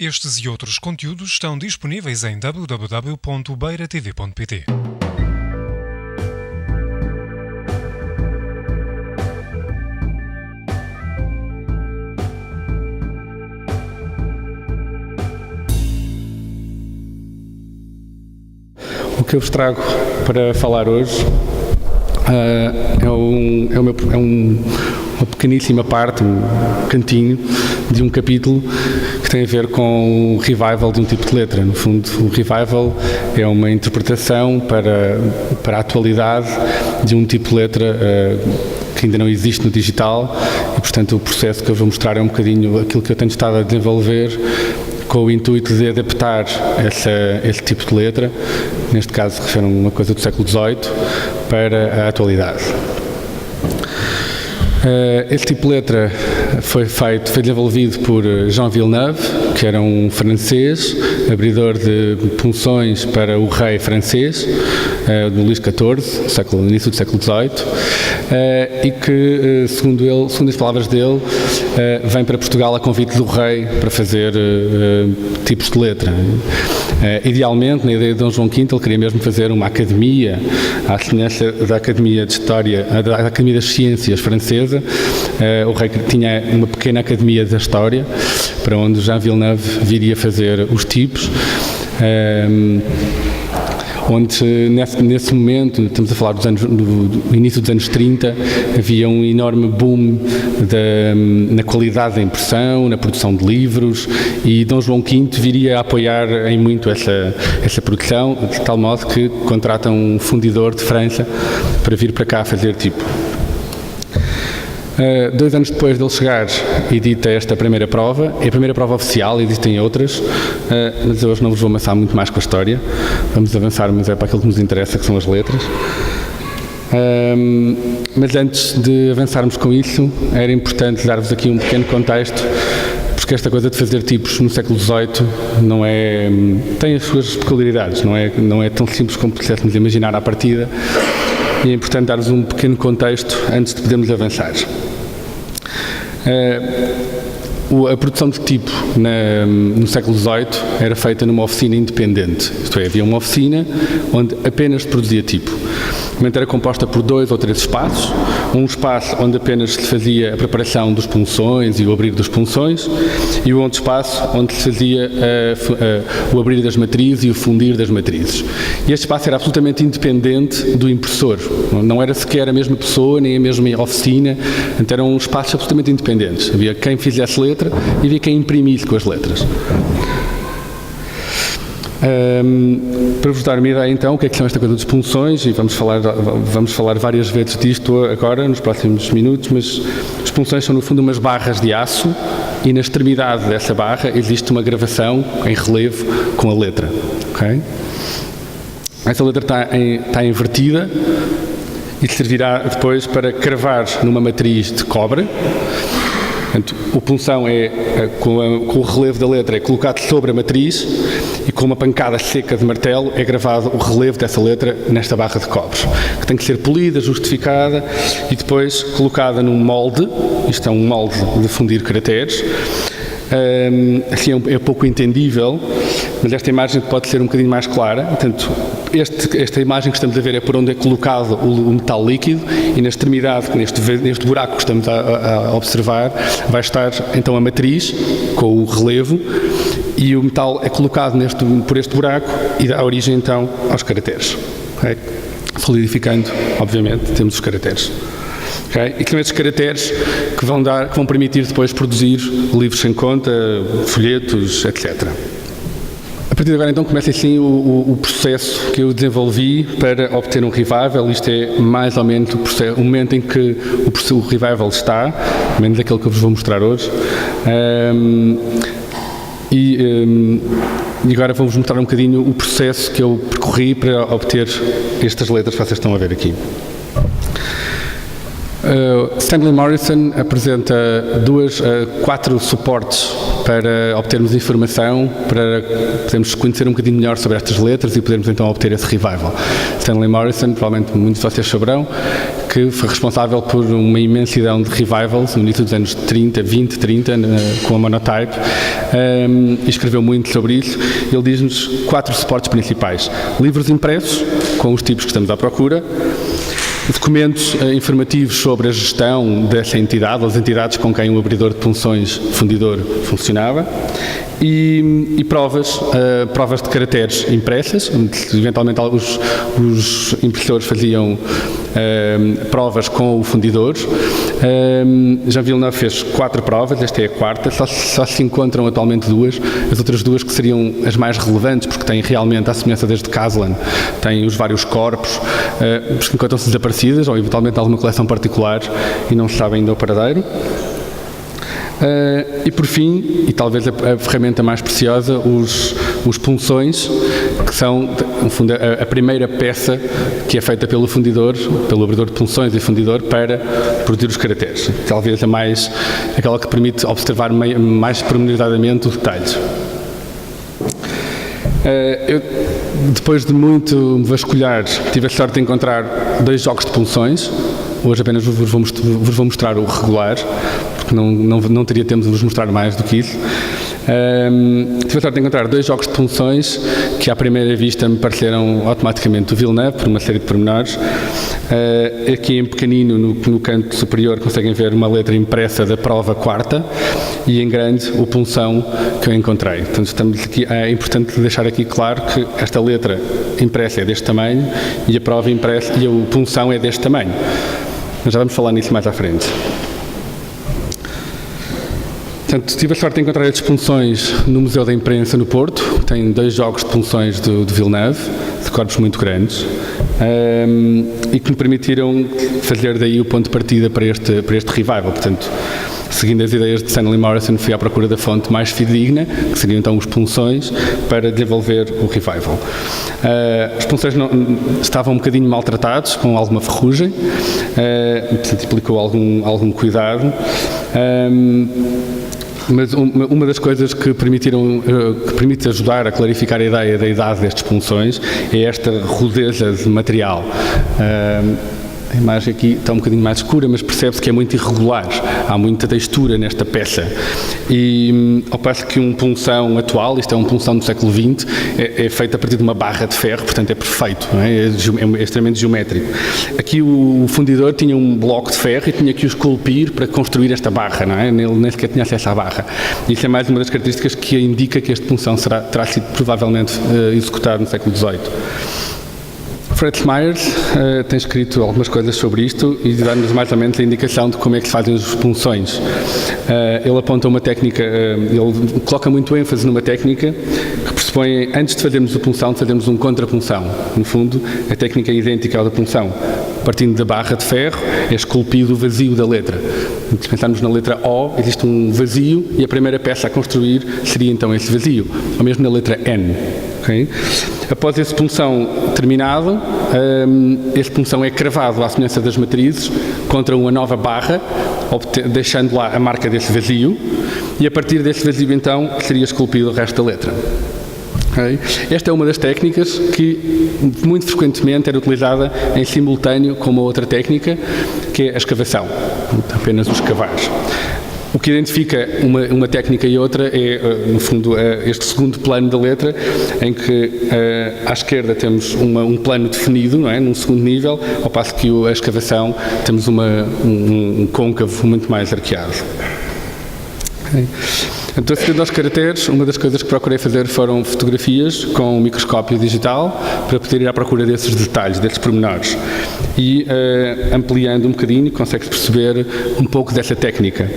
Estes e outros conteúdos estão disponíveis em www.beiratv.pt. O que eu vos trago para falar hoje é uma pequeníssima parte, um cantinho de um capítulo que tem a ver com o revival de um tipo de letra. No fundo, o revival é uma interpretação para a atualidade de um tipo de letra que ainda não existe no digital e, portanto, o processo que eu vou mostrar é um bocadinho aquilo que eu tenho estado a desenvolver com o intuito de adaptar esse tipo de letra, neste caso refere a uma coisa do século XVIII, para a atualidade. Esse tipo de letra foi desenvolvido por Jean Villeneuve, que era um francês, abridor de punções para o rei francês, do Luís XIV, início do século XVIII, e que, segundo as palavras dele, vem para Portugal a convite do rei para fazer tipos de letra. Idealmente, na ideia de Dom João V, ele queria mesmo fazer uma academia, à semelhança da Academia de História, da Academia das Ciências francesa. O rei tinha uma pequena Academia da História, para onde Jean Villeneuve viria fazer os tipos. Onde nesse momento, estamos a falar do início dos anos 30, havia um enorme boom na qualidade da impressão, na produção de livros, e Dom João V viria a apoiar em muito essa produção, de tal modo que contrata um fundidor de França para vir para cá fazer tipo. 2 anos depois de ele chegar, edita esta primeira prova. É a primeira prova oficial, existem outras, mas hoje não vos vou amassar muito mais com a história. Vamos avançar, mas é para aquilo que nos interessa, que são as letras. Mas antes de avançarmos com isso, era importante dar-vos aqui um pequeno contexto, porque esta coisa de fazer tipos no século XVIII tem as suas peculiaridades, não é tão simples como pudéssemos imaginar à partida. E é importante dar-vos um pequeno contexto antes de podermos avançar. A produção de tipo no século XVIII era feita numa oficina independente, isto é, havia uma oficina onde apenas se produzia tipo. Normalmente era composta por 2 ou 3 espaços, um espaço onde apenas se fazia a preparação dos punções e o abrir dos punções, e o outro espaço onde se fazia o abrir das matrizes e o fundir das matrizes. E este espaço era absolutamente independente do impressor, não era sequer a mesma pessoa, nem a mesma oficina, então eram espaços absolutamente independentes. Havia quem fizesse letra e havia quem imprimisse com as letras. Para vos dar uma ideia, então, o que é que são esta coisa das punções, e vamos falar várias vezes disto agora, nos próximos minutos, mas as punções são, no fundo, umas barras de aço, e na extremidade dessa barra existe uma gravação em relevo com a letra. Okay? Essa letra está invertida e servirá depois para cravar numa matriz de cobre. Portanto, o punção com o relevo da letra é colocado sobre a matriz e com uma pancada seca de martelo é gravado o relevo dessa letra nesta barra de cobre, que tem que ser polida, justificada e depois colocada num molde. Isto é um molde de fundir caracteres. Assim é pouco entendível, mas esta imagem pode ser um bocadinho mais clara. Portanto, esta imagem que estamos a ver é por onde é colocado o metal líquido, e na extremidade, neste buraco que estamos a observar, vai estar então a matriz com o relevo, e o metal é colocado por este buraco e dá origem então aos caracteres. Okay? Solidificando, obviamente, temos os caracteres. Okay? E são esses caracteres que vão permitir depois produzir livros sem conta, folhetos, etc. A partir de agora, então, começa assim o processo que eu desenvolvi para obter um revival. Isto é mais ou menos o momento em que o revival está, menos aquele que eu vos vou mostrar hoje. E agora vou-vos mostrar um bocadinho o processo que eu percorri para obter estas letras que vocês estão a ver aqui. Stanley Morrison apresenta 4 suportes para obtermos informação, para podermos conhecer um bocadinho melhor sobre estas letras e podermos então obter esse revival. Stanley Morrison, provavelmente muitos de vocês saberão, que foi responsável por uma imensidão de revivals no início dos anos 30, com a Monotype, e escreveu muito sobre isso. Ele diz-nos 4 suportes principais: livros impressos, com os tipos que estamos à procura, documentos informativos sobre a gestão dessa entidade, as entidades com quem o abridor de punções fundidor funcionava, e provas de caracteres impressas. Eventualmente os impressores faziam provas com o fundidor. Jean Villeneuve fez 4 provas, esta é a 4ª, só se encontram atualmente 2, as outras 2 que seriam as mais relevantes, porque têm realmente, à semelhança desde Caslin, têm os vários corpos, encontram-se desaparecidas, ou eventualmente alguma coleção particular, e não se sabe ainda o paradeiro. E por fim, e talvez a ferramenta mais preciosa, os punções, que são, no fundo, a primeira peça que é feita pelo fundidor, pelo abridor de punções e fundidor, para produzir os caracteres. Talvez aquela que permite observar mais pormenorizadamente os detalhes. Eu, depois de muito me vasculhar, tive a sorte de encontrar 2 jogos de punções. Hoje apenas vos vou mostrar o regular, porque não teria tempo de vos mostrar mais do que isso. Tive a sorte de encontrar 2 jogos de punções que à primeira vista me pareceram automaticamente do Villeneuve, por uma série de pormenores. Aqui em pequenino, no canto superior, conseguem ver uma letra impressa da prova 4ª, e em grande o punção que eu encontrei. Portanto, estamos aqui, é importante deixar aqui claro que esta letra impressa é deste tamanho e a prova impressa e o punção é deste tamanho. Mas já vamos falar nisso mais à frente. Portanto, tive a sorte de encontrar estes punções no Museu da Imprensa no Porto. Tem 2 jogos de punções de Villeneuve, de corpos muito grandes, e que me permitiram fazer daí o ponto de partida para este revival. Portanto, seguindo as ideias de Stanley Morrison, fui à procura da fonte mais fidedigna, que seriam então os punções, para desenvolver o revival. Os punções estavam um bocadinho maltratados, com alguma ferrugem, portanto implicou algum cuidado. Mas uma das coisas que permite ajudar a clarificar a ideia da idade destes punções é esta rudeza de material. A imagem aqui está um bocadinho mais escura, mas percebe-se que é muito irregular. Há muita textura nesta peça. E ao passo que um punção atual, isto é um punção do século XX, é feito a partir de uma barra de ferro, portanto é perfeito, não é? É extremamente geométrico. Aqui o fundidor tinha um bloco de ferro e tinha que o esculpir para construir esta barra, não é? Ele nem sequer tinha acesso à barra. Isso é mais uma das características que indica que este punção terá sido provavelmente executado no século XVIII. Fred Myers tem escrito algumas coisas sobre isto e dá-nos mais ou menos a indicação de como é que se fazem as punções. Ele aponta uma técnica, ele coloca muito ênfase numa técnica que pressupõe, antes de fazermos a punção, fazemos um contrapunção. No fundo, a técnica é idêntica à da punção. Partindo da barra de ferro, é esculpido o vazio da letra. Se pensarmos na letra O, existe um vazio e a primeira peça a construir seria então esse vazio. Ou mesmo na letra N. Okay? Após esse punção terminado, esse punção é cravado à semelhança das matrizes contra uma nova barra, deixando lá a marca desse vazio, e a partir desse vazio então seria esculpido o resto da letra. Okay? Esta é uma das técnicas que muito frequentemente era utilizada em simultâneo com uma outra técnica, que é a escavação, apenas os escavares. O que identifica uma técnica e outra é, no fundo, este segundo plano da letra, em que à esquerda temos um plano definido, não é? Num segundo nível, ao passo que a escavação temos um côncavo muito mais arqueado. Okay. Então, seguindo aos caracteres, uma das coisas que procurei fazer foram fotografias com um microscópio digital para poder ir à procura desses detalhes, desses pormenores. E ampliando um bocadinho, consegue-se perceber um pouco dessa técnica.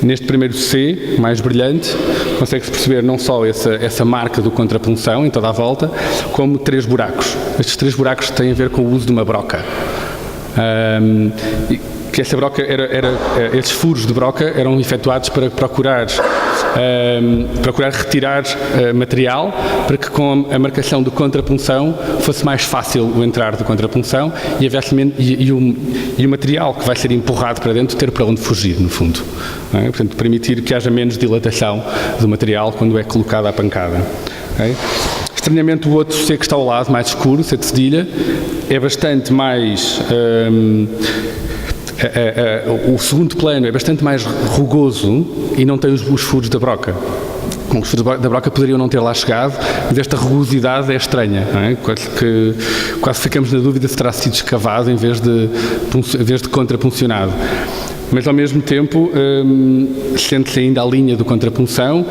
Neste primeiro C, mais brilhante, consegue-se perceber não só essa marca do contrapunção em toda a volta, como 3 buracos. Estes 3 buracos têm a ver com o uso de uma broca. Que essa broca esses furos de broca eram efetuados para procurar procurar retirar material para que com a marcação de contrapunção fosse mais fácil o entrar de contrapunção e o material que vai ser empurrado para dentro ter para onde fugir, no fundo. Não é? Portanto, permitir que haja menos dilatação do material quando é colocado à pancada. Okay? Estranhamente, o outro C que está ao lado, mais escuro, C de cedilha, é bastante mais... o segundo plano é bastante mais rugoso e não tem os furos da broca. Os furos da broca poderiam não ter lá chegado, mas esta rugosidade é estranha. Não é? Quase ficamos na dúvida se terá sido escavado em vez de contrapuncionado. Mas, ao mesmo tempo, sente-se ainda a linha do contrapunção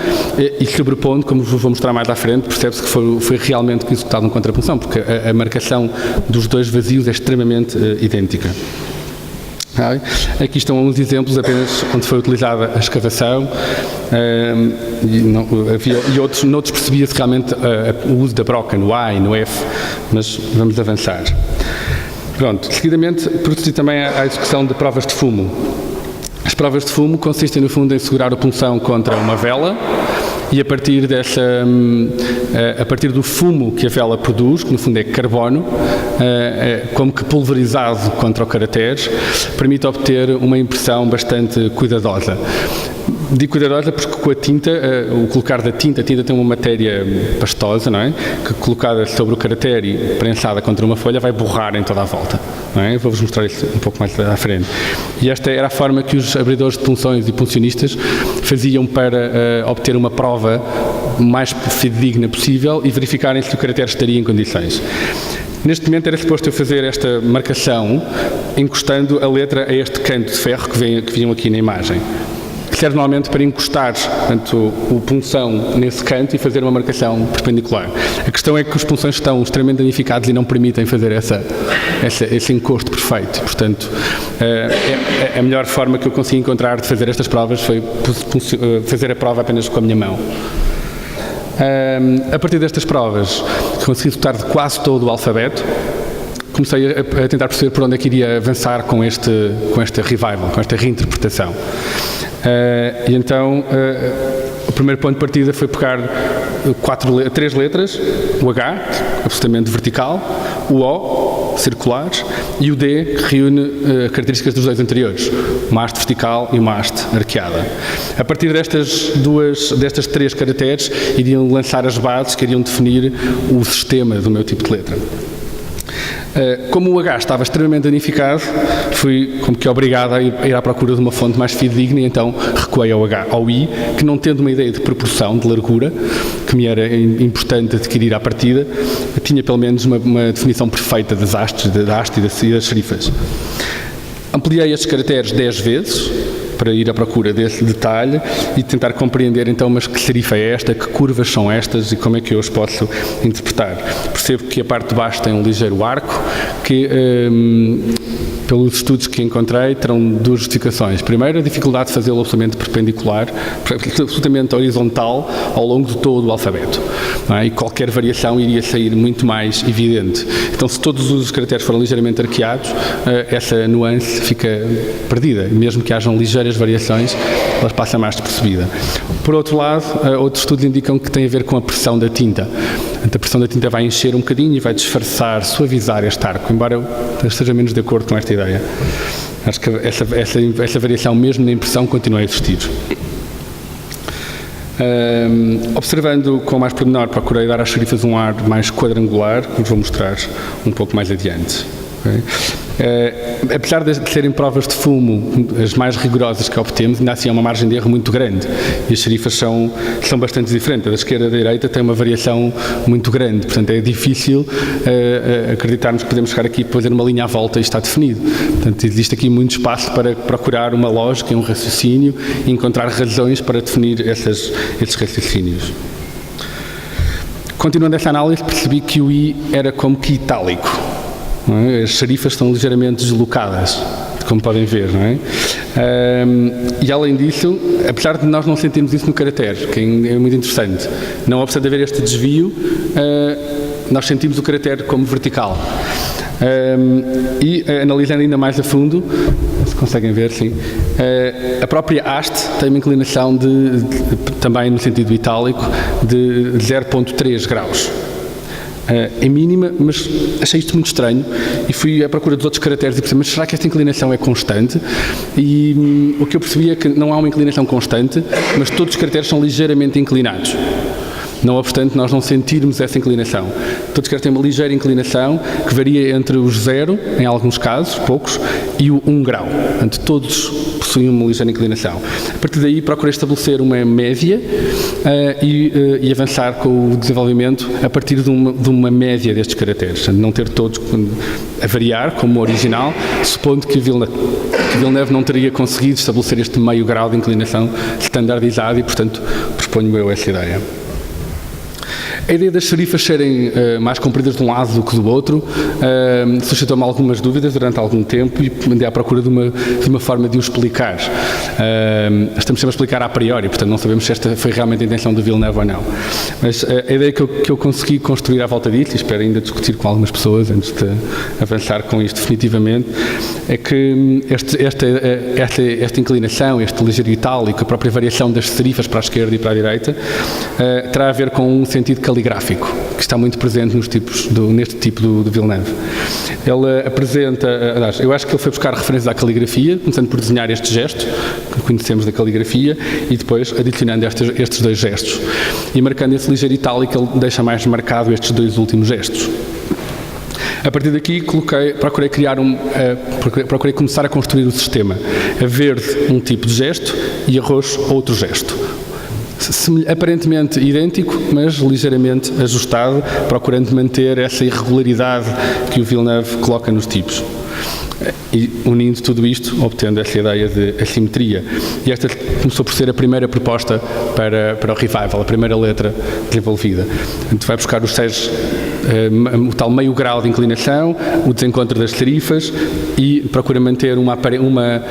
e sobrepondo, como vos vou mostrar mais à frente, percebe-se que foi realmente executado um contrapunção, porque a marcação dos dois vazios é extremamente idêntica. Aqui estão uns exemplos apenas onde foi utilizada a escavação noutros percebia-se realmente o uso da broca no A e no F, mas vamos avançar. Pronto, seguidamente procedi também à execução de provas de fumo. As provas de fumo consistem no fundo em segurar o punção contra uma vela e a partir do fumo que a vela produz, que no fundo é carbono, como que pulverizado contra o caractere, permite obter uma impressão bastante cuidadosa. Digo cuidadosa porque com a tinta, o colocar da tinta, a tinta tem uma matéria pastosa, não é? Que colocada sobre o caractere e prensada contra uma folha vai borrar em toda a volta. Não é? Vou-vos mostrar isso um pouco mais à frente. E esta era a forma que os abridores de punções e puncionistas faziam para obter uma prova mais fidedigna possível e verificarem se o caractere estaria em condições. Neste momento era suposto eu fazer esta marcação encostando a letra a este canto de ferro que viam aqui na imagem. Que serve normalmente para encostar, portanto, o punção nesse canto e fazer uma marcação perpendicular. A questão é que os punções estão extremamente danificados e não permitem fazer esse encosto perfeito. Portanto, a melhor forma que eu consegui encontrar de fazer estas provas foi fazer a prova apenas com a minha mão. A partir destas provas, consegui executar de quase todo o alfabeto. Comecei a tentar perceber por onde é que iria avançar com este revival, com esta reinterpretação. E então, o primeiro ponto de partida foi pegar 3 letras, o H, absolutamente vertical, o O, circular, e o D, que reúne características dos dois anteriores, uma haste vertical e uma haste arqueada. A partir destas 3 caracteres, iriam lançar as bases que iriam definir o sistema do meu tipo de letra. Como o H estava extremamente danificado, fui como que obrigado a ir à procura de uma fonte mais fidedigna e então recuei ao I, que não tendo uma ideia de proporção, de largura, que me era importante adquirir à partida, tinha pelo menos uma definição perfeita das hastes, da haste e das serifas. Ampliei estes caracteres 10 vezes, para ir à procura desse detalhe e tentar compreender então, mas que serifa é esta, que curvas são estas e como é que eu os posso interpretar. Percebo que a parte de baixo tem um ligeiro arco, que pelos estudos que encontrei terão 2 justificações. Primeiro, a dificuldade de fazê-lo absolutamente perpendicular, absolutamente horizontal ao longo de todo o alfabeto. Não é? E qualquer variação iria sair muito mais evidente. Então, se todos os caracteres forem ligeiramente arqueados, essa nuance fica perdida. Mesmo que hajam ligeiras variações, ela passa mais despercebida. Por outro lado, outros estudos indicam que tem a ver com a pressão da tinta. A pressão da tinta vai encher um bocadinho e vai disfarçar, suavizar este arco, embora eu esteja menos de acordo com esta ideia. Acho que essa variação, mesmo na impressão, continua a existir. Observando com mais pormenor, procurei dar às serifas um ar mais quadrangular, que vos vou mostrar um pouco mais adiante. Okay? Apesar de serem provas de fumo as mais rigorosas que obtemos, ainda assim há uma margem de erro muito grande e as serifas são bastante diferentes. Da esquerda à direita tem uma variação muito grande, portanto é difícil acreditarmos que podemos chegar aqui e fazer uma linha à volta e está definido. Portanto, existe aqui muito espaço para procurar uma lógica e um raciocínio e encontrar razões para definir esses raciocínios. Continuando essa análise, percebi que o I era como que itálico. Não é? As serifas estão ligeiramente deslocadas, como podem ver, não é? E além disso, apesar de nós não sentirmos isso no caractere, que é muito interessante, não obstante haver este desvio, nós sentimos o caractere como vertical. E analisando ainda mais a fundo, se conseguem ver, sim, A própria haste tem uma inclinação também no sentido itálico, de 0,3 graus. É mínima, mas achei isto muito estranho e fui à procura dos outros caracteres e percebi, mas será que esta inclinação é constante? E o que eu percebi é que não há uma inclinação constante, mas todos os caracteres são ligeiramente inclinados. Não obstante, nós não sentirmos essa inclinação. Todos querem ter uma ligeira inclinação que varia entre os 0, em alguns casos, poucos, e o 1 grau. Portanto, todos possuem uma ligeira inclinação. A partir daí, procurei estabelecer uma média e avançar com o desenvolvimento a partir de uma média destes caracteres. Portanto, não ter todos a variar, como o original, supondo que Villeneuve não teria conseguido estabelecer este meio grau de inclinação standardizado e, portanto, proponho eu essa ideia. A ideia das serifas serem mais compridas de um lado do que do outro suscitou-me algumas dúvidas durante algum tempo e andei à procura de uma forma de o explicar. Estamos sempre a explicar a priori, portanto não sabemos se esta foi realmente a intenção do Villeneuve ou não. Mas a ideia que eu consegui construir à volta disso, e espero ainda discutir com algumas pessoas antes de avançar com isto definitivamente, é que esta inclinação, este ligeiro itálico, a própria variação das serifas para a esquerda e para a direita, terá a ver com um sentido caligráfico, que está muito presente neste tipo do Villeneuve. Ele apresenta, eu acho que ele foi buscar referências à caligrafia, começando por desenhar este gesto, que conhecemos da caligrafia, e depois adicionando estes dois gestos. E marcando esse ligeiro itálico, ele deixa mais marcado estes dois últimos gestos. A partir daqui, procurei começar a construir o sistema. A verde, um tipo de gesto, e a roxo, outro gesto. Aparentemente idêntico, mas ligeiramente ajustado, procurando manter essa irregularidade que o Villeneuve coloca nos tipos. E unindo tudo isto, obtendo essa ideia de assimetria. E esta começou por ser a primeira proposta para o Revival, a primeira letra desenvolvida. Portanto, vai buscar o tal meio grau de inclinação, o desencontro das serifas e procura manter uma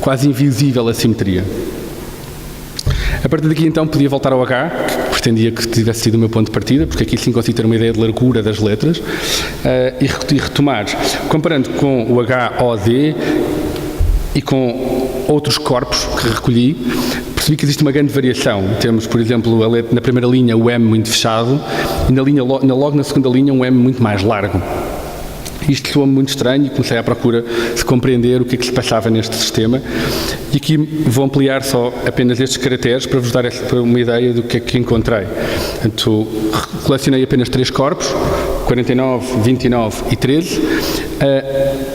quase invisível assimetria. A partir daqui, então, podia voltar ao H, que pretendia que tivesse sido o meu ponto de partida, porque aqui sim consigo ter uma ideia de largura das letras, e retomar, comparando com o H, O, D e com outros corpos que recolhi, percebi que existe uma grande variação. Temos, por exemplo, na primeira linha o M muito fechado e logo na segunda linha um M muito mais largo. Isto soou-me muito estranho e comecei à procura de compreender o que é que se passava neste sistema. E aqui vou ampliar só apenas estes caracteres para vos dar uma ideia do que é que encontrei. Portanto, colecionei apenas 3 corpos, 49, 29 e 13.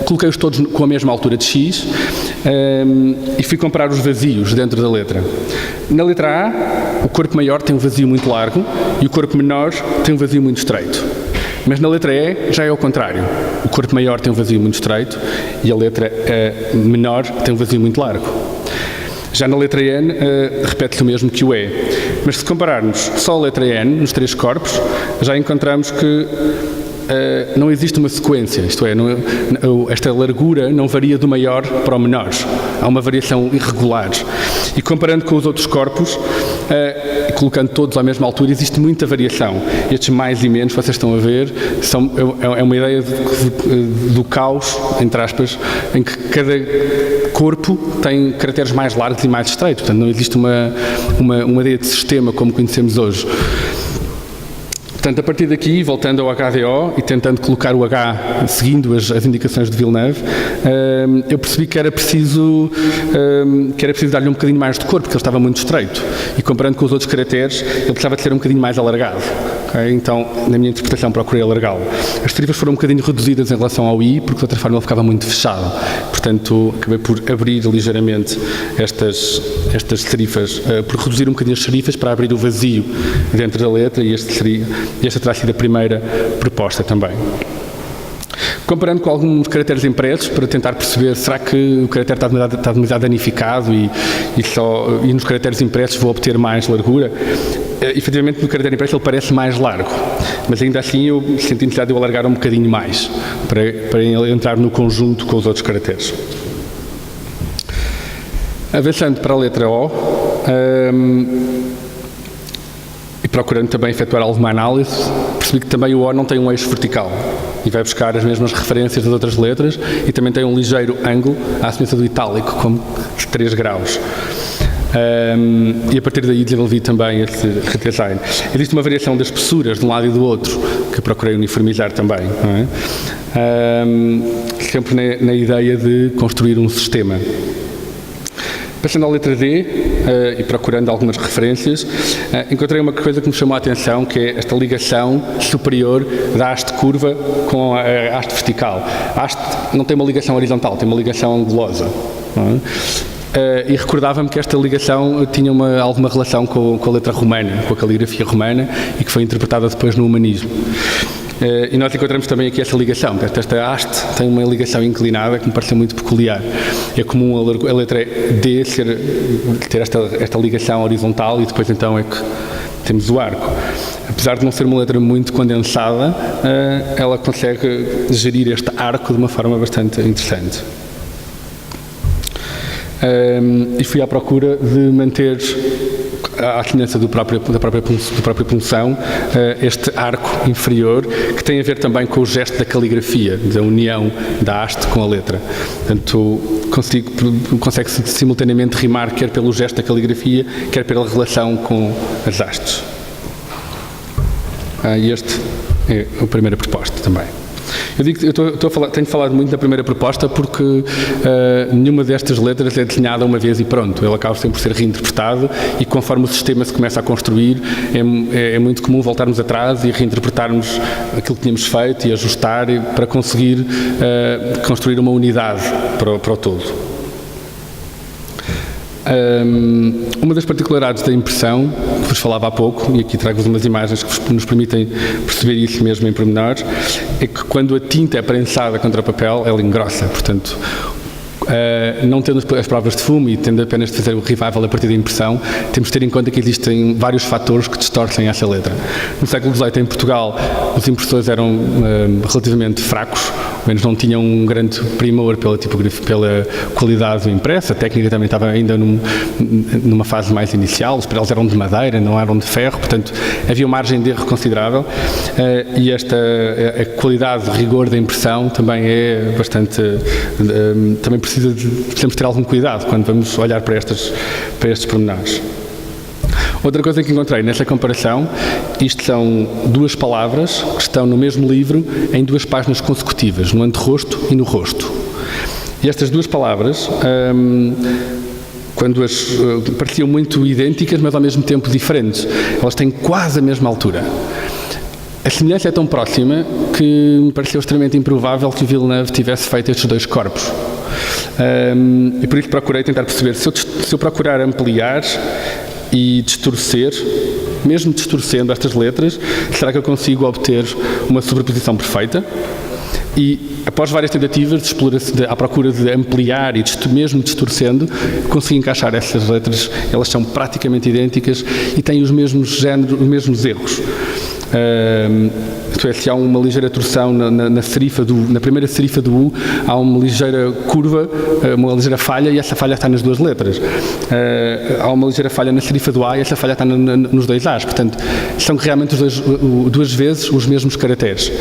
Coloquei-os todos com a mesma altura de X e fui comparar os vazios dentro da letra. Na letra A, o corpo maior tem um vazio muito largo e o corpo menor tem um vazio muito estreito. Mas na letra E já é ao contrário. O corpo maior tem um vazio muito estreito e a letra menor tem um vazio muito largo. Já na letra N, repete-se o mesmo que o E. Mas se compararmos só a letra N, nos 3 corpos, já encontramos que não existe uma sequência, isto é, esta largura não varia do maior para o menor. Há uma variação irregular. E comparando com os outros corpos, colocando todos à mesma altura, existe muita variação. Estes mais e menos, vocês estão a ver, é uma ideia do caos, entre aspas, em que cada corpo tem caracteres mais largos e mais estreitos. Portanto, não existe uma ideia de sistema como conhecemos hoje. Portanto, a partir daqui, voltando ao HDO e tentando colocar o H seguindo as indicações de Villeneuve, eu percebi que era preciso dar-lhe um bocadinho mais de cor, porque ele estava muito estreito. E comparando com os outros caracteres, ele precisava de ser um bocadinho mais alargado. Okay? Então, na minha interpretação, procurei alargá-lo. As serifas foram um bocadinho reduzidas em relação ao I, porque de outra forma ele ficava muito fechado. Portanto, acabei por abrir ligeiramente estas serifas, por reduzir um bocadinho as serifas para abrir o vazio dentro da letra e esta terá sido a primeira proposta também. Comparando com alguns caracteres impressos, para tentar perceber será que o caractere está demasiado danificado e nos caracteres impressos vou obter mais largura. Efetivamente, no caractere impresso ele parece mais largo, mas ainda assim eu senti necessidade de o alargar um bocadinho mais, para ele entrar no conjunto com os outros caracteres. Avançando para a letra O, procurando também efetuar alguma análise, percebi que também o O não tem um eixo vertical e vai buscar as mesmas referências das outras letras e também tem um ligeiro ângulo à semelhança do itálico, como 3 graus. E a partir daí desenvolvi também esse redesign. Existe uma variação das espessuras de um lado e do outro, que eu procurei uniformizar também, não é? Sempre na ideia de construir um sistema. Passando à letra D e procurando algumas referências, encontrei uma coisa que me chamou a atenção, que é esta ligação superior da haste curva com a haste vertical. A haste não tem uma ligação horizontal, tem uma ligação angulosa. Não é? E recordava-me que esta ligação tinha alguma relação com a letra romana, com a caligrafia romana, e que foi interpretada depois no humanismo. E nós encontramos também aqui essa ligação. Esta haste tem uma ligação inclinada que me pareceu muito peculiar. É comum a letra D ter esta ligação horizontal e depois então é que temos o arco. Apesar de não ser uma letra muito condensada, ela consegue gerir este arco de uma forma bastante interessante. E fui à procura de manter, à semelhança da própria punção, este arco inferior, que tem a ver também com o gesto da caligrafia, da união da haste com a letra. Portanto, consegue-se simultaneamente rimar quer pelo gesto da caligrafia, quer pela relação com as hastes. E este é a primeira proposta também. Eu digo que tenho falado muito da primeira proposta porque nenhuma destas letras é desenhada uma vez e pronto. Ela acaba sempre por ser reinterpretado e conforme o sistema se começa a construir é muito comum voltarmos atrás e reinterpretarmos aquilo que tínhamos feito e ajustar para conseguir construir uma unidade para o todo. Uma das particularidades da impressão, que vos falava há pouco, e aqui trago-vos umas imagens que nos permitem perceber isso mesmo em pormenor, é que quando a tinta é prensada contra o papel, ela engrossa, portanto, não tendo as provas de fumo e tendo apenas de fazer o revival a partir da impressão, temos de ter em conta que existem vários fatores que distorcem essa letra. No século XVIII, em Portugal, os impressores eram relativamente fracos, ou menos não tinham um grande primor pela tipografia, pela qualidade do impresso. A técnica também estava ainda numa fase mais inicial, os panelos eram de madeira, não eram de ferro, portanto havia uma margem de erro considerável e a qualidade, o rigor da impressão também é bastante, também precisamos ter algum cuidado quando vamos olhar para estes pormenores. Outra coisa que encontrei nessa comparação, isto são 2 palavras que estão no mesmo livro em 2 páginas consecutivas, no anterosto e no rosto. E estas 2 palavras, quando pareciam muito idênticas, mas ao mesmo tempo diferentes, elas têm quase a mesma altura. A semelhança é tão próxima que me pareceu extremamente improvável que o Villeneuve tivesse feito estes 2 corpos. E por isso procurei tentar perceber, se eu procurar ampliar e distorcer, mesmo distorcendo estas letras, será que eu consigo obter uma sobreposição perfeita? E após várias tentativas à procura de ampliar e mesmo distorcendo, consegui encaixar essas letras. Elas são praticamente idênticas e têm os mesmos géneros, os mesmos erros. Isto é, se há uma ligeira torção na primeira serifa do U, há uma ligeira curva, uma ligeira falha, e essa falha está nas 2 letras. Há uma ligeira falha na serifa do A e essa falha está nos 2 A's. Portanto, são realmente 2 vezes os mesmos caracteres.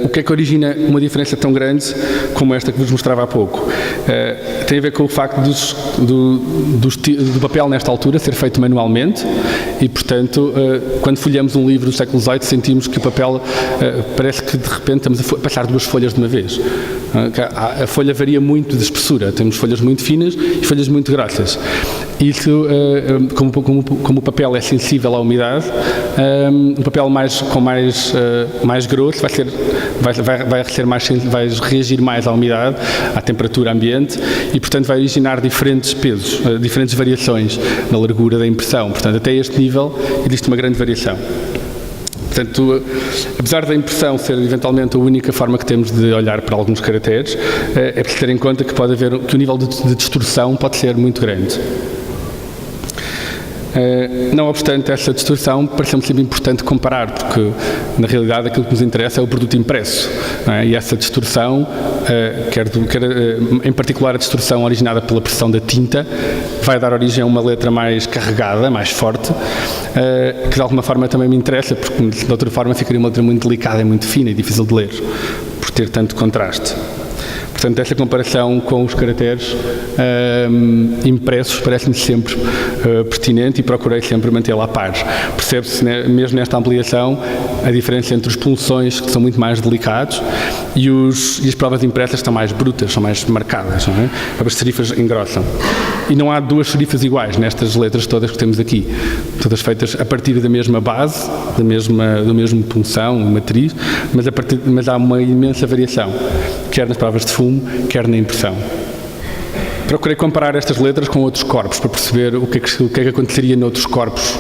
O que é que origina uma diferença tão grande como esta que vos mostrava há pouco? Tem a ver com o facto do papel nesta altura ser feito manualmente e, portanto, quando folheamos um livro do século XVIII sentimos que o papel parece que de repente estamos a passar 2 folhas de uma vez. A folha varia muito de espessura, temos folhas muito finas e folhas muito grossas. Isso, como o papel é sensível à umidade, um papel mais grosso vai reagir mais à umidade, à temperatura ambiente e, portanto, vai originar diferentes pesos, diferentes variações na largura da impressão. Portanto, até este nível existe uma grande variação. Portanto, apesar da impressão ser eventualmente a única forma que temos de olhar para alguns caracteres, é preciso ter em conta que o nível de distorção pode ser muito grande. Não obstante essa distorção, parece-me sempre importante comparar, porque na realidade aquilo que nos interessa é o produto impresso, não é? E essa distorção, em particular a distorção originada pela pressão da tinta, vai dar origem a uma letra mais carregada, mais forte, que de alguma forma também me interessa, porque de outra forma ficaria uma letra muito delicada e muito fina e difícil de ler, por ter tanto contraste. Portanto, esta comparação com os caracteres impressos parece-me sempre pertinente e procurei sempre mantê-la a par. Percebe-se, mesmo nesta ampliação, a diferença entre os punções, que são muito mais delicados, e as provas impressas estão mais brutas, são mais marcadas, não é? As serifas engrossam. E não há duas serifas iguais nestas letras todas que temos aqui, todas feitas a partir da mesma base, do mesmo punção, matriz, mas há uma imensa variação, quer nas provas de fumo, quer na impressão. Procurei comparar estas letras com outros corpos para perceber o que é que aconteceria noutros corpos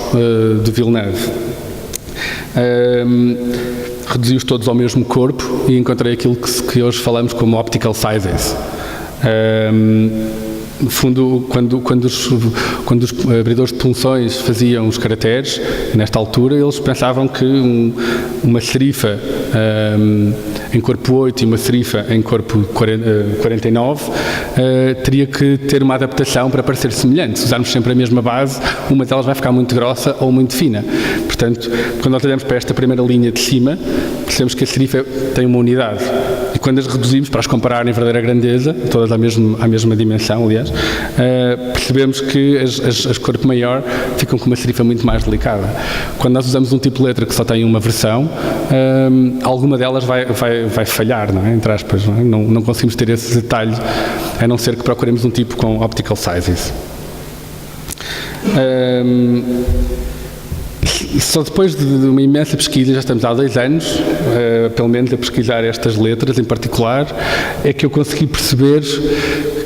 de Villeneuve. Reduzi-os todos ao mesmo corpo e encontrei aquilo que hoje falamos como optical sizes. No fundo, quando os abridores de punções faziam os caracteres, nesta altura, eles pensavam que uma serifa em corpo 8 e uma serifa em corpo 49 teria que ter uma adaptação para parecer semelhante. Se usarmos sempre a mesma base, uma delas vai ficar muito grossa ou muito fina. Portanto, quando nós olhamos para esta primeira linha de cima, percebemos que a serifa tem uma unidade. E quando as reduzimos para as comparar em verdadeira grandeza, todas à mesma dimensão, aliás, percebemos que as corpo maior ficam com uma serifa muito mais delicada. Quando nós usamos um tipo de letra que só tem uma versão, alguma delas vai falhar, não é? Entre aspas, não é? Não conseguimos ter esse detalhe, a não ser que procuremos um tipo com optical sizes. Só depois de uma imensa pesquisa, já estamos há 2 anos, pelo menos a pesquisar estas letras em particular, é que eu consegui perceber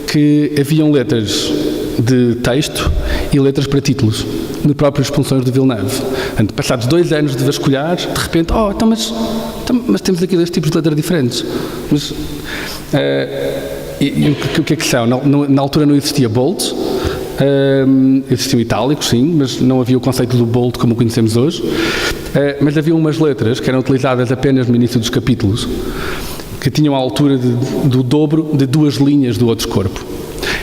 que haviam letras de texto e letras para títulos, no próprias punções de Villeneuve. Portanto, passados 2 anos de vasculhar, de repente, mas temos aqui 2 tipos de letras diferentes. Mas, o que é que são? Na altura não existia bold. Existiam itálicos, sim, mas não havia o conceito do bold como o conhecemos hoje. Mas havia umas letras que eram utilizadas apenas no início dos capítulos, que tinham a altura do dobro de 2 linhas do outro corpo.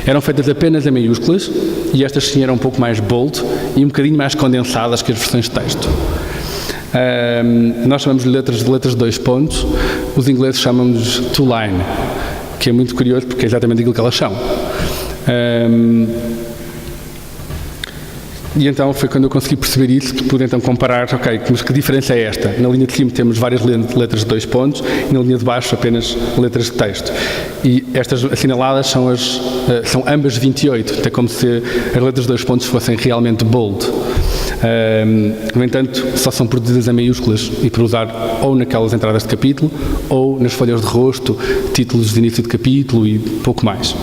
Eram feitas apenas em maiúsculas e estas sim eram um pouco mais bold e um bocadinho mais condensadas que as versões de texto. Nós chamamos de letras de 2 pontos, os ingleses chamam-nos two line, que é muito curioso porque é exatamente aquilo que elas são. E então foi quando eu consegui perceber isso que pude então comparar, mas que diferença é esta? Na linha de cima temos várias letras de 2 pontos e na linha de baixo apenas letras de texto. E estas assinaladas são ambas 28, é como se as letras de 2 pontos fossem realmente bold. No entanto, só são produzidas em maiúsculas e para usar ou naquelas entradas de capítulo ou nas folhas de rosto, títulos de início de capítulo e pouco mais.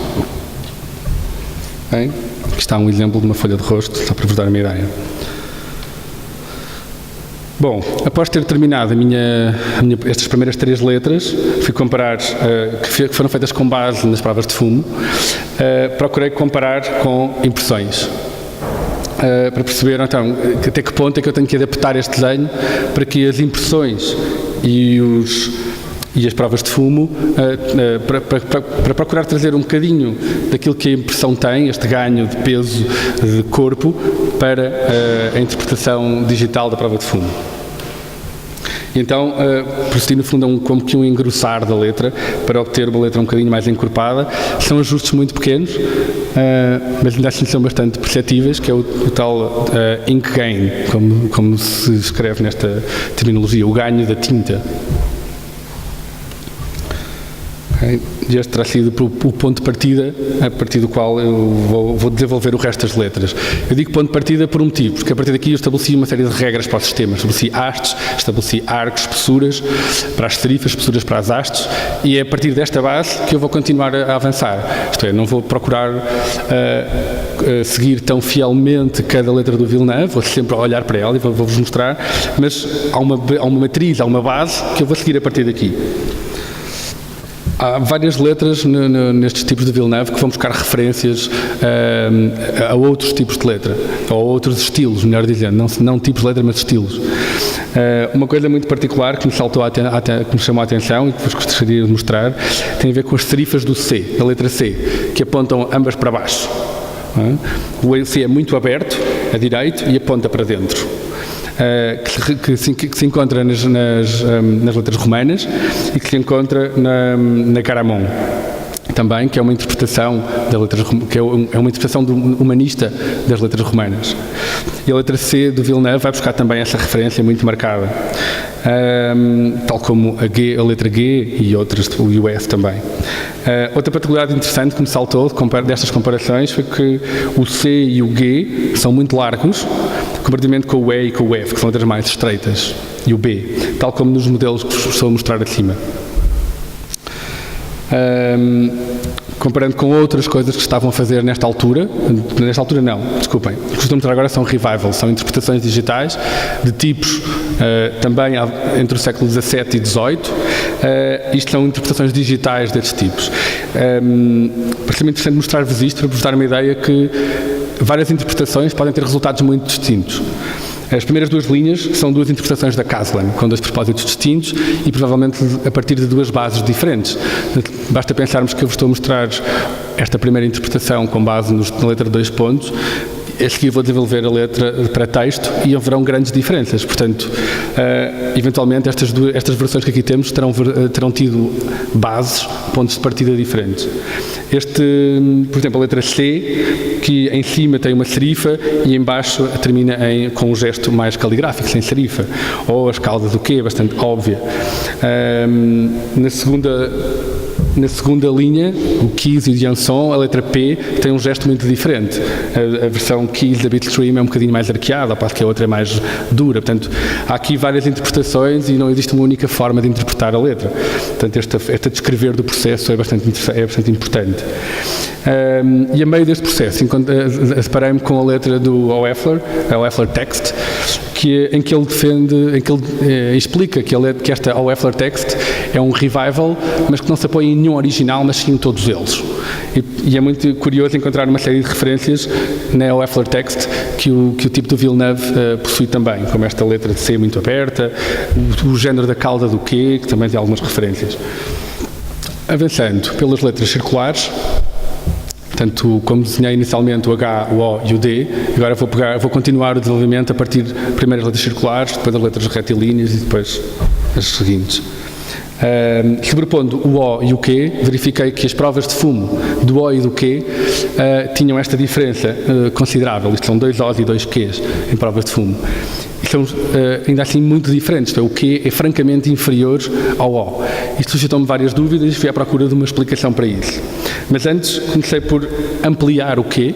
Bem, aqui está um exemplo de uma folha de rosto, só para vos dar uma ideia. Bom, após ter terminado estas primeiras 3 letras, fui comparar, que foram feitas com base nas provas de fumo, procurei comparar com impressões. Para perceber, então, até que ponto é que eu tenho que adaptar este desenho para que as impressões e as provas de fumo, para procurar trazer um bocadinho daquilo que a impressão tem, este ganho de peso de corpo, para a interpretação digital da prova de fumo. E então, procedi no fundo como que um engrossar da letra, para obter uma letra um bocadinho mais encorpada. São ajustes muito pequenos, mas ainda assim são bastante perceptíveis, que é o tal ink gain, como se escreve nesta terminologia, o ganho da tinta. E este terá sido o ponto de partida a partir do qual eu vou desenvolver o resto das letras. Eu digo ponto de partida por um motivo, porque a partir daqui eu estabeleci uma série de regras para o sistema. Estabeleci hastes, estabeleci arcos, espessuras para as serifas, espessuras para as hastes, e é a partir desta base que eu vou continuar a avançar. Isto é, não vou procurar seguir tão fielmente cada letra do Villeneuve, vou sempre olhar para ela e vou-vos mostrar, mas há uma matriz, há uma base que eu vou seguir a partir daqui. Há várias letras nestes tipos de Villeneuve que vão buscar referências a outros tipos de letra, ou a outros estilos, melhor dizendo, não tipos de letra, mas estilos. Uma coisa muito particular que me chamou a atenção e que vos gostaria de mostrar tem a ver com as serifas do C, da letra C, que apontam ambas para baixo. O C é muito aberto, a direito, e aponta para dentro. Que se encontra nas letras romanas e que se encontra na Garamond também, que é uma interpretação da letra, que é uma interpretação humanista das letras romanas. E a letra C do Villeneuve vai buscar também essa referência muito marcada, tal como a letra G e outras, o US também. Outra particularidade interessante que me saltou destas comparações foi que o C e o G são muito largos, comparativamente com o E e com o F, que são letras mais estreitas, e o B, tal como nos modelos que vos estou a mostrar acima. Comparando com outras coisas que estavam a fazer nesta altura não, desculpem, o que estou a mostrar agora são revivals, são interpretações digitais de tipos também entre o século XVII e XVIII, isto são interpretações digitais destes tipos. Parece-me interessante mostrar-vos isto para vos dar uma ideia que várias interpretações podem ter resultados muito distintos. As primeiras duas linhas são duas interpretações da Casalan, com dois propósitos distintos e provavelmente a partir de duas bases diferentes. Basta pensarmos que eu vos estou a mostrar esta primeira interpretação com base na letra de 2 pontos, a seguir vou desenvolver a letra para texto e haverão grandes diferenças. Portanto, eventualmente estas versões que aqui temos terão tido bases, pontos de partida diferentes. Por exemplo, a letra C, que em cima tem uma serifa e em baixo termina com um gesto mais caligráfico, sem serifa. Ou a escala do Q, bastante óbvia. Na segunda linha, o Keys e o Janson, a letra P tem um gesto muito diferente. A versão Keys da Bitstream é um bocadinho mais arqueada, ao passo que a outra é mais dura. Portanto, há aqui várias interpretações e não existe uma única forma de interpretar a letra. Portanto, esta descrever do processo é bastante importante. E a meio deste processo, separei-me com a letra do Oeffler Text, em que ele explica que esta Oeffler Text é um revival, mas que não se apoia em nenhum original, mas sim em todos eles. E é muito curioso encontrar uma série de referências na Oeffler Text que o tipo do Villeneuve possui também, como esta letra de C muito aberta, o género da cauda do Q, que também tem algumas referências. Avançando pelas letras circulares, portanto, como desenhei inicialmente o H, o O e o D, agora vou continuar o desenvolvimento a partir de primeiras letras circulares, depois das letras retilíneas e depois as seguintes. Sobrepondo o O e o Q, verifiquei que as provas de fumo do O e do Q tinham esta diferença considerável. Isto são 2 O's e 2 Q's em provas de fumo. E são ainda assim muito diferentes. Então, o Q é francamente inferior ao O. Isto suscitou-me várias dúvidas e fui à procura de uma explicação para isso. Mas antes comecei por ampliar o Q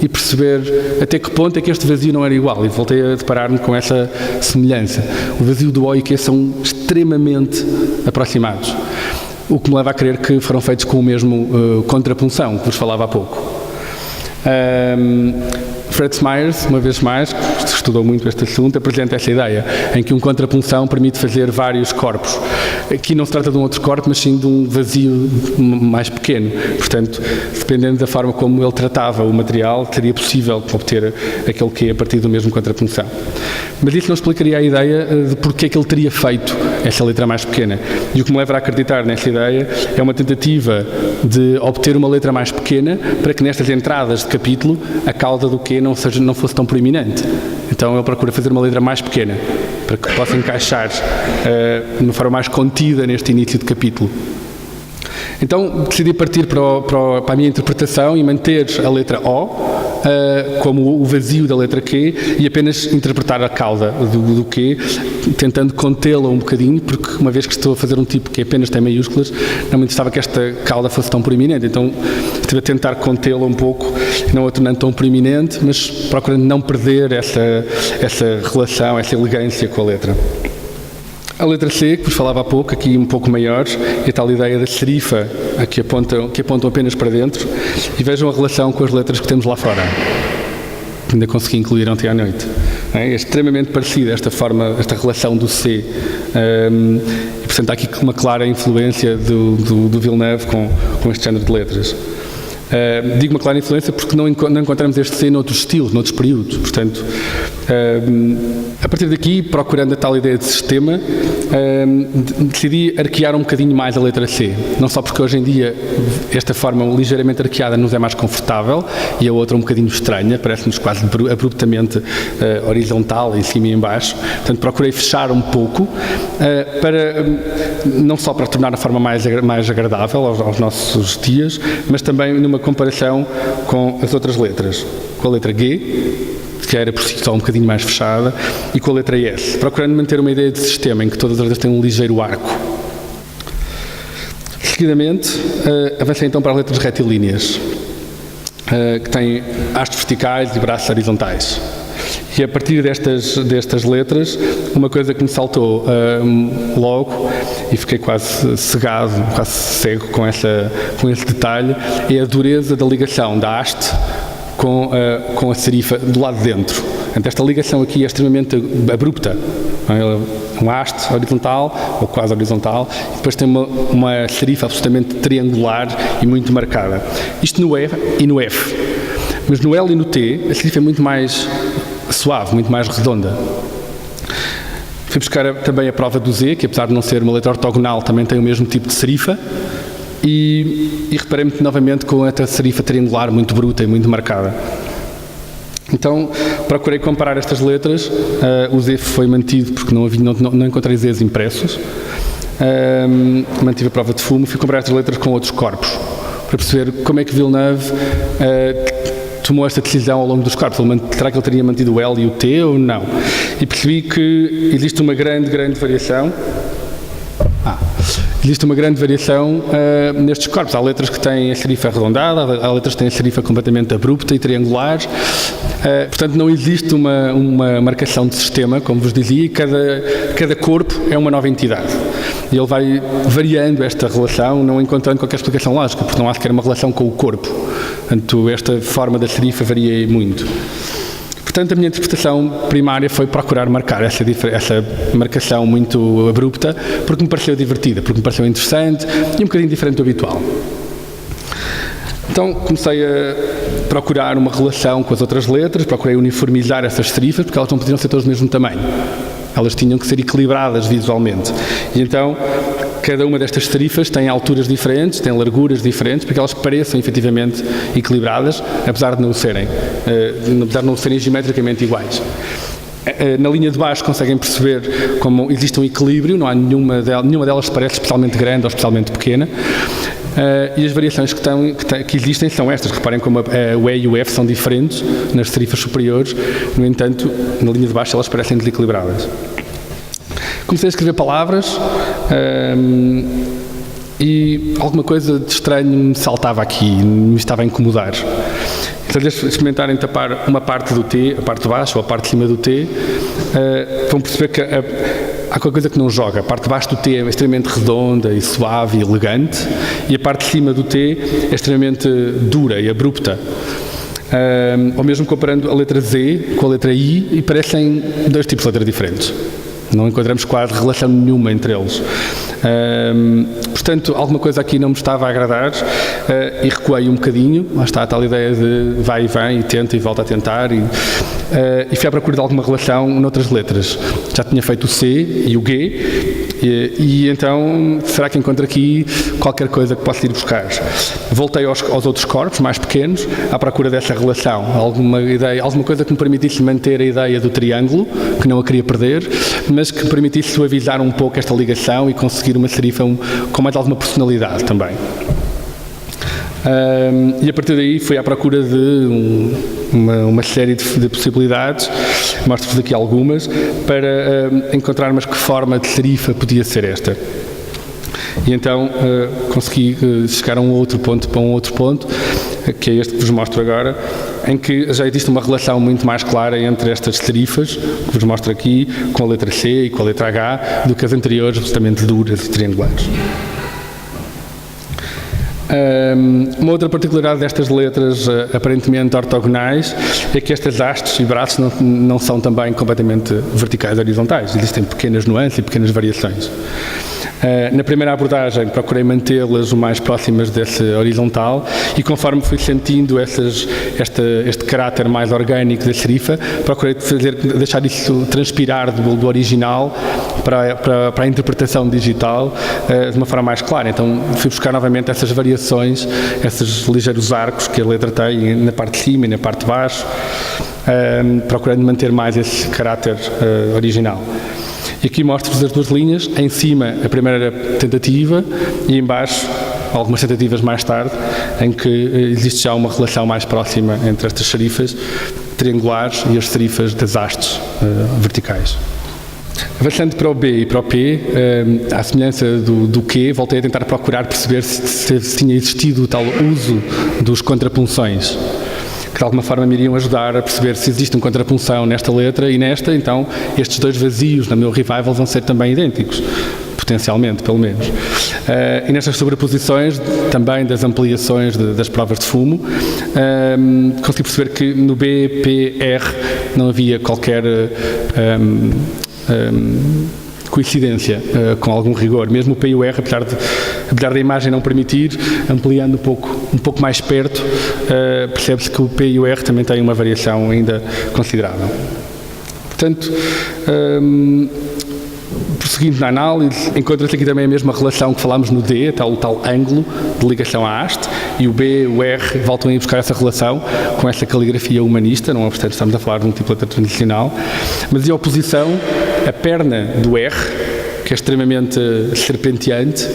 e perceber até que ponto é que este vazio não era igual, e voltei a deparar-me com essa semelhança. O vazio do O e Q são extremamente aproximados, o que me leva a crer que foram feitos com o mesmo contrapunção que vos falava há pouco. Fred Myers, uma vez mais, que estudou muito este assunto, apresenta essa ideia, em que um contrapunção permite fazer vários corpos. Aqui não se trata de um outro corpo, mas sim de um vazio mais pequeno. Portanto, dependendo da forma como ele tratava o material, seria possível obter aquele que é a partir do mesmo contrapunção. Mas isso não explicaria a ideia de porque é que ele teria feito essa letra mais pequena. E o que me leva a acreditar nessa ideia é uma tentativa de obter uma letra mais pequena para que nestas entradas de capítulo a cauda do Q não fosse tão proeminente. Então ele procura fazer uma letra mais pequena para que possa encaixar de uma forma mais contida neste início de capítulo. Então decidi partir para a minha interpretação e manter a letra O como o vazio da letra Q e apenas interpretar a cauda do Q, tentando contê-la um bocadinho, porque uma vez que estou a fazer um tipo que apenas tem maiúsculas, não me interessava que esta cauda fosse tão proeminente, então estive a tentar contê-la um pouco, não a tornando tão proeminente, mas procurando não perder essa relação, essa elegância com a letra. A letra C, que vos falava há pouco, aqui um pouco maior, é a tal ideia da serifa, que apontam apenas para dentro, e vejam a relação com as letras que temos lá fora. Ainda consegui incluir ontem à noite. É extremamente parecida esta relação do C. E, portanto, há aqui uma clara influência do Villeneuve com este género de letras. Digo uma clara influência porque não encontramos este C noutros estilos, noutros períodos. Portanto, a partir daqui, procurando a tal ideia de sistema, decidi arquear um bocadinho mais a letra C. Não só porque hoje em dia esta forma ligeiramente arqueada nos é mais confortável e a outra um bocadinho estranha, parece-nos quase abruptamente horizontal, em cima e em baixo. Portanto, procurei fechar um pouco, não só para tornar a forma mais agradável aos nossos dias, mas também numa comparação com as outras letras. Com a letra G, que era por si só um bocadinho mais fechada, e com a letra S, procurando manter uma ideia de sistema em que todas as letras têm um ligeiro arco. Seguidamente, avancei então para as letras retilíneas, que têm hastes verticais e braços horizontais. E a partir destas letras, uma coisa que me saltou logo, e fiquei quase cegado, quase cego com esse detalhe, é a dureza da ligação da haste com a serifa do lado de dentro. Portanto, esta ligação aqui é extremamente abrupta. Uma haste horizontal, ou quase horizontal, e depois tem uma serifa absolutamente triangular e muito marcada. Isto no E e no F. Mas no L e no T, a serifa é muito mais suave, muito mais redonda. Fui buscar também a prova do Z, que apesar de não ser uma letra ortogonal, também tem o mesmo tipo de serifa, e reparei-me novamente com esta serifa triangular muito bruta e muito marcada. Então, procurei comparar estas letras. O Z foi mantido porque não encontrei Zs impressos. Mantive a prova de fumo, fui comparar estas letras com outros corpos, para perceber como é que Villeneuve tomou esta decisão ao longo dos corpos. Será que ele teria mantido o L e o T ou não? E percebi que existe uma grande variação. Existe uma grande variação nestes corpos. Há letras que têm a serifa arredondada, há letras que têm a serifa completamente abrupta e triangular. Portanto, não existe uma marcação de sistema, como vos dizia, e cada corpo é uma nova entidade. E ele vai variando esta relação, não encontrando qualquer explicação lógica, porque não há sequer uma relação com o corpo. Portanto, esta forma da serifa varia muito. Portanto, a minha interpretação primária foi procurar marcar essa marcação muito abrupta, porque me pareceu divertida, porque me pareceu interessante e um bocadinho diferente do habitual. Então, comecei a procurar uma relação com as outras letras, procurei uniformizar essas serifas, porque elas não podiam ser todas do mesmo tamanho. Elas tinham que ser equilibradas visualmente. E então, cada uma destas serifas tem alturas diferentes, tem larguras diferentes, para que elas pareçam efetivamente equilibradas, apesar de não serem geometricamente iguais. Na linha de baixo conseguem perceber como existe um equilíbrio, não há nenhuma delas parece especialmente grande ou especialmente pequena. E as variações que existem são estas. Reparem como o E e o F são diferentes nas serifas superiores, no entanto, na linha de baixo elas parecem desequilibradas. Comecei a escrever palavras e alguma coisa de estranho me saltava aqui, me estava a incomodar. Então, se experimentarem tapar uma parte do T, a parte de baixo ou a parte de cima do T, vão perceber que há qualquer coisa que não joga. A parte de baixo do T é extremamente redonda e suave e elegante, e a parte de cima do T é extremamente dura e abrupta. Ou mesmo comparando a letra Z com a letra I, e parecem dois tipos de letras diferentes. Não encontramos quase relação nenhuma entre eles. Portanto, alguma coisa aqui não me estava a agradar e recuei um bocadinho. Lá está a tal ideia de vai e vem, e tenta e volta a tentar. E fui à procura de alguma relação noutras letras. Já tinha feito o C e o G, e então, será que encontro aqui qualquer coisa que possa ir buscar? Voltei aos outros corpos, mais pequenos, à procura dessa relação. Alguma coisa que me permitisse manter a ideia do triângulo, que não a queria perder, mas que me permitisse suavizar um pouco esta ligação e conseguir uma serifa com mais alguma personalidade também. E a partir daí fui à procura de uma série de possibilidades, mostro-vos aqui algumas, para encontrarmos que forma de serifa podia ser esta. E então consegui chegar a um outro ponto, que é este que vos mostro agora, em que já existe uma relação muito mais clara entre estas serifas, que vos mostro aqui, com a letra C e com a letra H, do que as anteriores, justamente duras e triangulares. Uma outra particularidade destas letras aparentemente ortogonais é que estas hastes e braços não são também completamente verticais ou horizontais. Existem pequenas nuances e pequenas variações. Na primeira abordagem procurei mantê-las o mais próximas desse horizontal e conforme fui sentindo este caráter mais orgânico da serifa, procurei deixar isso transpirar do original para a interpretação digital de uma forma mais clara. Então fui buscar novamente essas variações, esses ligeiros arcos que a letra tem na parte de cima e na parte de baixo, procurando manter mais esse caráter original. E aqui mostro-vos as duas linhas, em cima a primeira tentativa e em baixo algumas tentativas mais tarde, em que existe já uma relação mais próxima entre estas serifas triangulares e as serifas das hastes verticais. Avançando para o B e para o P, à semelhança do Q, voltei a tentar procurar perceber se tinha existido o tal uso dos contrapunções, que de alguma forma me iriam ajudar a perceber se existe uma contrapunção nesta letra e nesta, então estes dois vazios no meu revival vão ser também idênticos, potencialmente, pelo menos. E nestas sobreposições, também das ampliações das provas de fumo, consegui perceber que no B, P, R não havia qualquer coincidência com algum rigor, mesmo o P e o R, apesar da imagem não permitir, ampliando um pouco mais perto, percebe-se que o P e o R também têm uma variação ainda considerável. Portanto, prosseguindo na análise, encontra-se aqui também a mesma relação que falámos no D, o tal ângulo de ligação à haste, e o B e o R voltam a ir buscar essa relação com essa caligrafia humanista, não obstante estamos a falar de um tipo de letra tradicional, mas em oposição, a perna do R, que é extremamente serpenteante,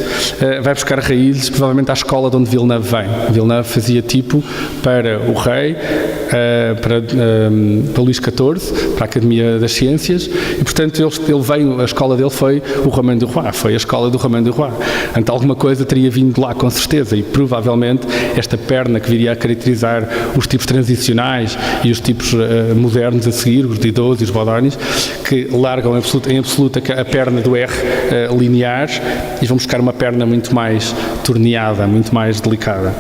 vai buscar raízes provavelmente à escola de onde Villeneuve vem. Villeneuve fazia tipo para o rei, para Luís XIV, para a Academia das Ciências, e portanto a escola dele foi o Romain du Roi, foi a escola do Romain du Roi. Então alguma coisa teria vindo lá com certeza, e provavelmente esta perna que viria a caracterizar os tipos transicionais e os tipos modernos a seguir, os Didot e os Baudonnis, que largam em absoluta a perna do R linear e vão buscar uma perna muito mais torneada, muito mais delicada.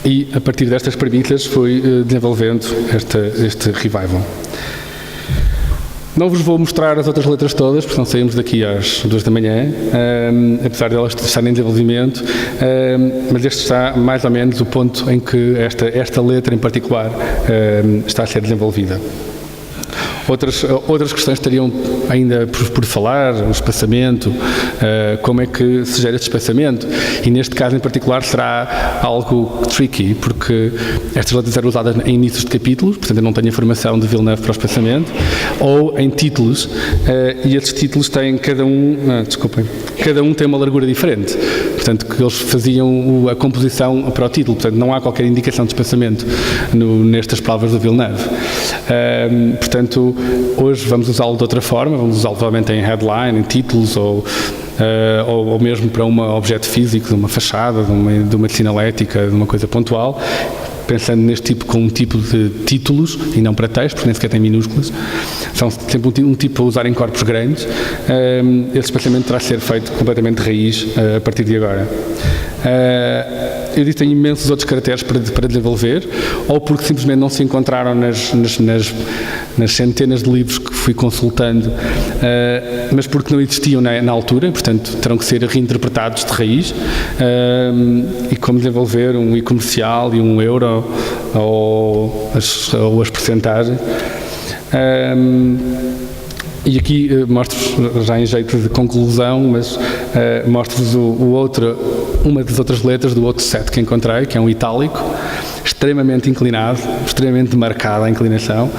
E a partir destas premissas fui desenvolvendo este revival. Não vos vou mostrar as outras letras todas, porque não saímos daqui às 2 da manhã, apesar de elas estarem em desenvolvimento, mas este está mais ou menos o ponto em que esta letra em particular está a ser desenvolvida. Outras questões estariam ainda por falar, o espaçamento, como é que se gera este espaçamento, e neste caso em particular será algo tricky, porque estas letras eram usadas em inícios de capítulos, portanto eu não tenho informação de Villeneuve para o espaçamento, ou em títulos, e esses títulos têm cada um tem uma largura diferente, portanto que eles faziam a composição para o título, portanto não há qualquer indicação de espaçamento nestas palavras do Villeneuve. Portanto, hoje vamos usá-lo de outra forma, vamos usá-lo provavelmente em headline, em títulos ou mesmo para um objeto físico, de uma fachada, de uma sinalética, de uma coisa pontual, pensando neste tipo com um tipo de títulos e não para texto, porque nem sequer tem minúsculas. São sempre um tipo a usar em corpos grandes. Esse espaçamento terá de ser feito completamente de raiz a partir de agora. Eu disse que tem imensos outros caracteres para desenvolver, ou porque simplesmente não se encontraram nas centenas de livros que fui consultando, mas porque não existiam na altura, portanto terão que ser reinterpretados de raiz, e como desenvolver um e-comercial e um euro, ou as percentagens. E aqui mostro-vos, já em jeito de conclusão, mas mostro-vos uma das outras letras do outro set que encontrei, que é um itálico, extremamente inclinado, extremamente marcada a inclinação,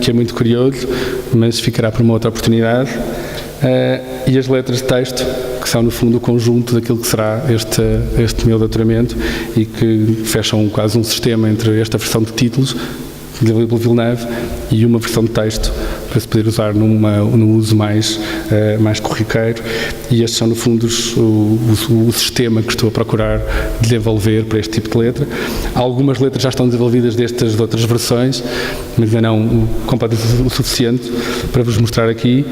que é muito curioso, mas ficará para uma outra oportunidade. E as letras de texto, que são no fundo o conjunto daquilo que será este meu doutoramento e que fecham quase um sistema entre esta versão de títulos, desenvolvido pelo Villeneuve, e uma versão de texto para se poder usar num uso mais corriqueiro, e estes são no fundo o sistema que estou a procurar desenvolver para este tipo de letra. Algumas letras já estão desenvolvidas destas outras versões, mas ainda não completamente o suficiente para vos mostrar aqui.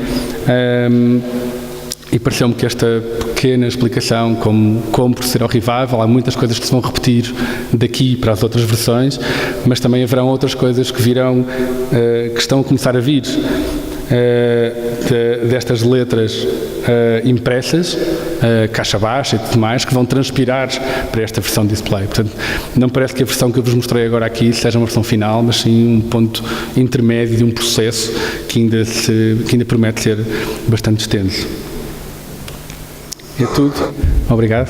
E pareceu-me que esta pequena explicação, como proceder ao revival, há muitas coisas que se vão repetir daqui para as outras versões, mas também haverão outras coisas que virão, que estão a começar a vir destas letras impressas, caixa baixa e tudo mais, que vão transpirar para esta versão display. Portanto, não parece que a versão que eu vos mostrei agora aqui seja uma versão final, mas sim um ponto intermédio de um processo que ainda promete ser bastante extenso. É tudo. Obrigado.